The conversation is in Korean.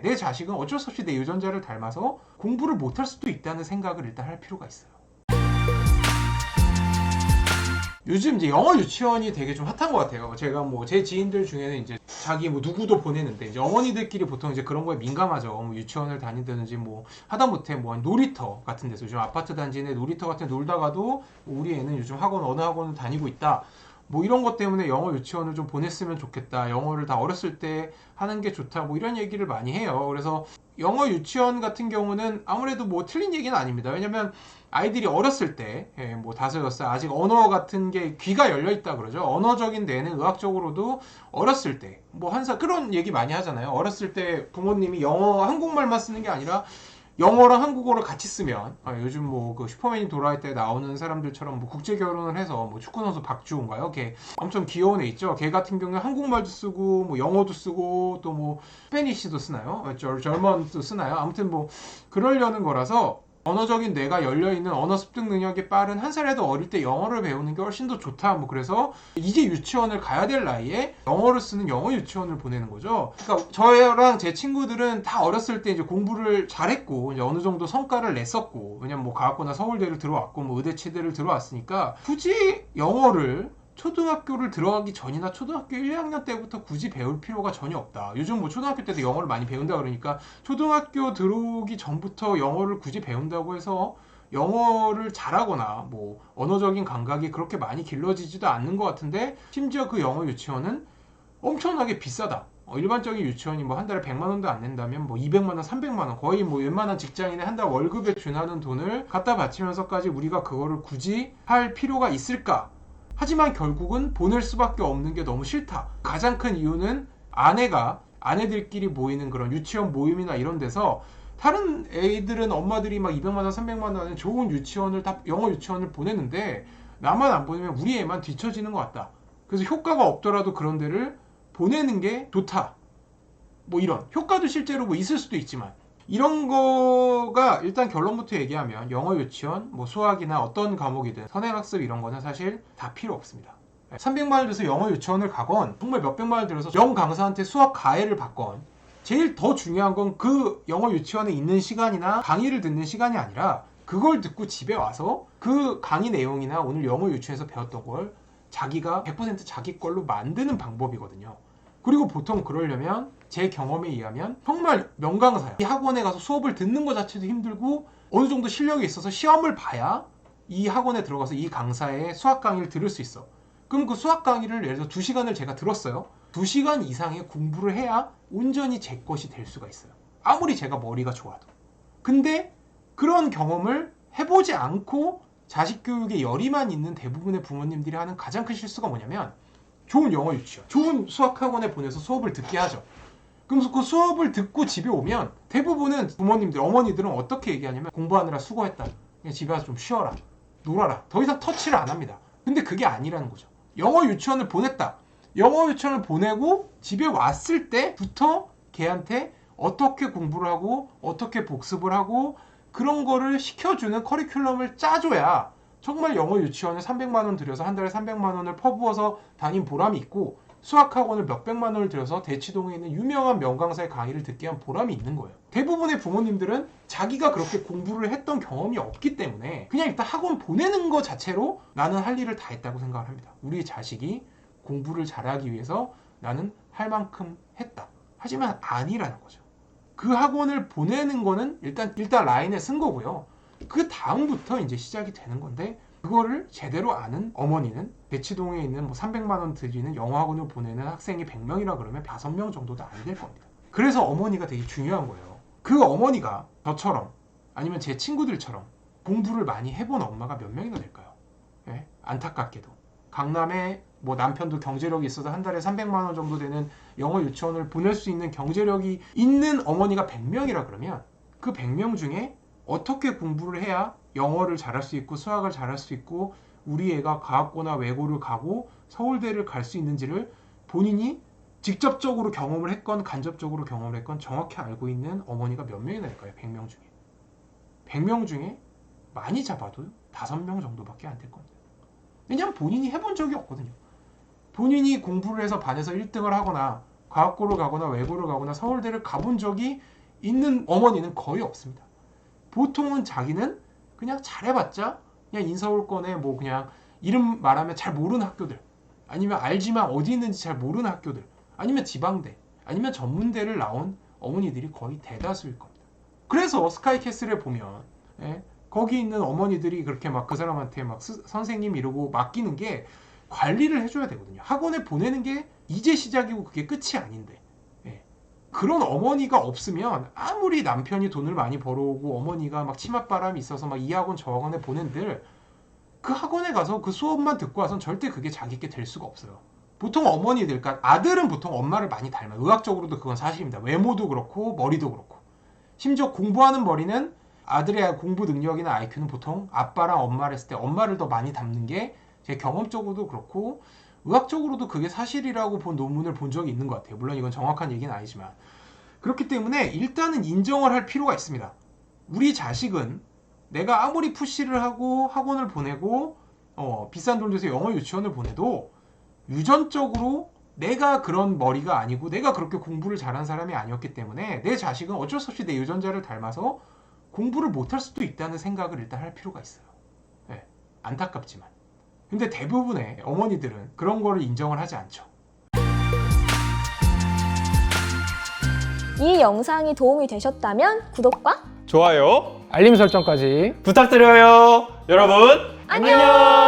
내 자식은 어쩔 수 없이 내 유전자를 닮아서 공부를 못할 수도 있다는 생각을 일단 할 필요가 있어요. 요즘 이제 영어 유치원이 되게 좀 핫한 것 같아요. 제가 뭐 제 지인들 중에는 이제 자기 뭐 누구도 보내는데 이제 어머니들끼리 보통 이제 그런 거에 민감하죠. 뭐 유치원을 다니든지 뭐 하다못해 뭐 놀이터 같은 데서 요즘 아파트 단지 내 놀이터 같은 데 놀다가도 우리 애는 요즘 학원 어느 학원을 다니고 있다. 뭐 이런 것 때문에 영어 유치원을 좀 보냈으면 좋겠다. 영어를 다 어렸을 때 하는 게 좋다. 뭐 이런 얘기를 많이 해요. 그래서 영어 유치원 같은 경우는 아무래도 뭐 틀린 얘기는 아닙니다. 왜냐면 아이들이 어렸을 때, 뭐 5, 6살 아직 언어 같은 게 귀가 열려 있다 그러죠. 언어적인 뇌는 의학적으로도 어렸을 때, 뭐 한 살 그런 얘기 많이 하잖아요. 어렸을 때 부모님이 영어 한국말만 쓰는 게 아니라 영어랑 한국어를 같이 쓰면 요즘 뭐 그 슈퍼맨이 돌아올 때 나오는 사람들처럼 뭐 국제 결혼을 해서 뭐 축구 선수 박주호인가요? 걔 엄청 귀여운 애 있죠. 걔 같은 경우에 한국말도 쓰고 뭐 영어도 쓰고 또 뭐 스페니쉬도 쓰나요? 절먼도 쓰나요? 아무튼 뭐 그러려는 거라서 언어적인 뇌가 열려있는 언어 습득 능력이 빠른 한 살에도 어릴 때 영어를 배우는 게 훨씬 더 좋다. 뭐 그래서 이제 유치원을 가야 될 나이에 영어를 쓰는 영어 유치원을 보내는 거죠. 그러니까 저랑 제 친구들은 다 어렸을 때 이제 공부를 잘했고 이제 어느 정도 성과를 냈었고 왜냐면 뭐 과학고나 서울대를 들어왔고 뭐 의대 치대를 들어왔으니까 굳이 영어를 초등학교를 들어가기 전이나 초등학교 1, 2학년 때부터 굳이 배울 필요가 전혀 없다. 요즘 뭐 초등학교 때도 영어를 많이 배운다 그러니까 초등학교 들어오기 전부터 영어를 굳이 배운다고 해서 영어를 잘하거나 뭐 언어적인 감각이 그렇게 많이 길러지지도 않는 것 같은데 심지어 그 영어 유치원은 엄청나게 비싸다. 일반적인 유치원이 뭐 한 달에 100만 원도 안 낸다면 뭐 200만 원, 300만 원 거의 뭐 웬만한 직장인의 한 달 월급에 준하는 돈을 갖다 바치면서까지 우리가 그거를 굳이 할 필요가 있을까? 하지만 결국은 보낼 수밖에 없는 게 너무 싫다. 가장 큰 이유는 아내들끼리 모이는 그런 유치원 모임이나 이런 데서 다른 애들은 엄마들이 막 200만 원, 300만 원의 좋은 유치원을 다 영어 유치원을 보내는데 나만 안 보내면 우리 애만 뒤처지는 것 같다. 그래서 효과가 없더라도 그런 데를 보내는 게 좋다. 뭐 이런 효과도 실제로 뭐 있을 수도 있지만 이런 거가 일단 결론부터 얘기하면 영어 유치원, 뭐 수학이나 어떤 과목이든 선행학습 이런 거는 사실 다 필요 없습니다. 300만 원 들여서 영어 유치원을 가건 정말 몇백만 원 들여서 영 강사한테 수학 가해를 받건 제일 더 중요한 건 그 영어 유치원에 있는 시간이나 강의를 듣는 시간이 아니라 그걸 듣고 집에 와서 그 강의 내용이나 오늘 영어 유치원에서 배웠던 걸 자기가 100% 자기 걸로 만드는 방법이거든요. 그리고 보통 그러려면 제 경험에 의하면 정말 명강사야. 이 학원에 가서 수업을 듣는 것 자체도 힘들고 어느 정도 실력이 있어서 시험을 봐야 이 학원에 들어가서 이 강사의 수학 강의를 들을 수 있어. 그럼 그 수학 강의를 예를 들어 2시간을 제가 들었어요. 2시간 이상의 공부를 해야 온전히 제 것이 될 수가 있어요. 아무리 제가 머리가 좋아도. 근데 그런 경험을 해보지 않고 자식 교육에 열의만 있는 대부분의 부모님들이 하는 가장 큰 실수가 뭐냐면 좋은 영어 유치원, 좋은 수학학원에 보내서 수업을 듣게 하죠. 그럼 그 수업을 듣고 집에 오면 대부분은 부모님들, 어머니들은 어떻게 얘기하냐면 공부하느라 수고했다. 그냥 집에 와서 좀 쉬어라. 놀아라. 더 이상 터치를 안 합니다. 근데 그게 아니라는 거죠. 영어 유치원을 보냈다. 영어 유치원을 보내고 집에 왔을 때부터 걔한테 어떻게 공부를 하고 어떻게 복습을 하고 그런 거를 시켜주는 커리큘럼을 짜줘야 정말 영어 유치원에 300만 원 들여서 한 달에 300만 원을 퍼부어서 다닌 보람이 있고 수학학원을 몇백만 원을 들여서 대치동에 있는 유명한 명강사의 강의를 듣게 한 보람이 있는 거예요. 대부분의 부모님들은 자기가 그렇게 공부를 했던 경험이 없기 때문에 그냥 일단 학원 보내는 것 자체로 나는 할 일을 다 했다고 생각을 합니다. 우리 자식이 공부를 잘하기 위해서 나는 할 만큼 했다. 하지만 아니라는 거죠. 그 학원을 보내는 거는 일단 라인에 쓴 거고요. 그 다음부터 이제 시작이 되는 건데 그거를 제대로 아는 어머니는 대치동에 있는 뭐 300만 원 들이는 영어 학원을 보내는 학생이 100명이라 그러면 5명 정도도 안 될 겁니다. 그래서 어머니가 되게 중요한 거예요. 그 어머니가 저처럼 아니면 제 친구들처럼 공부를 많이 해본 엄마가 몇 명이나 될까요? 예? 안타깝게도 강남에 뭐 남편도 경제력이 있어서 한 달에 300만 원 정도 되는 영어 유치원을 보낼 수 있는 경제력이 있는 어머니가 100명이라 그러면 그 100명 중에 어떻게 공부를 해야 영어를 잘할 수 있고 수학을 잘할 수 있고 우리 애가 과학고나 외고를 가고 서울대를 갈 수 있는지를 본인이 직접적으로 경험을 했건 간접적으로 경험을 했건 정확히 알고 있는 어머니가 몇 명이나 될까요? 100명 중에. 100명 중에 많이 잡아도 5명 정도밖에 안 될 겁니다. 왜냐하면 본인이 해본 적이 없거든요. 본인이 공부를 해서 반에서 1등을 하거나 과학고를 가거나 외고를 가거나 서울대를 가본 적이 있는 어머니는 거의 없습니다. 보통은 자기는 그냥 잘해봤자 그냥 인서울권에 뭐 그냥 이름 말하면 잘 모르는 학교들, 아니면 알지만 어디 있는지 잘 모르는 학교들, 아니면 지방대, 아니면 전문대를 나온 어머니들이 거의 대다수일 겁니다. 그래서 스카이캐슬에 보면 거기 있는 어머니들이 그렇게 막 그 사람한테 막 선생님 이러고 맡기는 게 관리를 해줘야 되거든요. 학원에 보내는 게 이제 시작이고 그게 끝이 아닌데 그런 어머니가 없으면 아무리 남편이 돈을 많이 벌어오고 어머니가 막 치맛바람이 있어서 막 이 학원 저 학원에 보낸들 그 학원에 가서 그 수업만 듣고 와선 절대 그게 자기께 될 수가 없어요. 보통 어머니들, 그러니까 아들은 보통 엄마를 많이 닮아요. 의학적으로도 그건 사실입니다. 외모도 그렇고 머리도 그렇고. 심지어 공부하는 머리는 아들의 공부 능력이나 IQ는 보통 아빠랑 엄마를 했을 때 엄마를 더 많이 닮는 게 제 경험적으로도 그렇고 의학적으로도 그게 사실이라고 본 논문을 본 적이 있는 것 같아요. 물론 이건 정확한 얘기는 아니지만. 그렇기 때문에 일단은 인정을 할 필요가 있습니다. 우리 자식은 내가 아무리 푸시를 하고 학원을 보내고 비싼 돈 줘서 영어 유치원을 보내도 유전적으로 내가 그런 머리가 아니고 내가 그렇게 공부를 잘한 사람이 아니었기 때문에 내 자식은 어쩔 수 없이 내 유전자를 닮아서 공부를 못할 수도 있다는 생각을 일단 할 필요가 있어요. 네, 안타깝지만. 근데 대부분의 어머니들은 그런 거를 인정을 하지 않죠. 이 영상이 도움이 되셨다면 구독과 좋아요 알림 설정까지 부탁드려요. 여러분 안녕!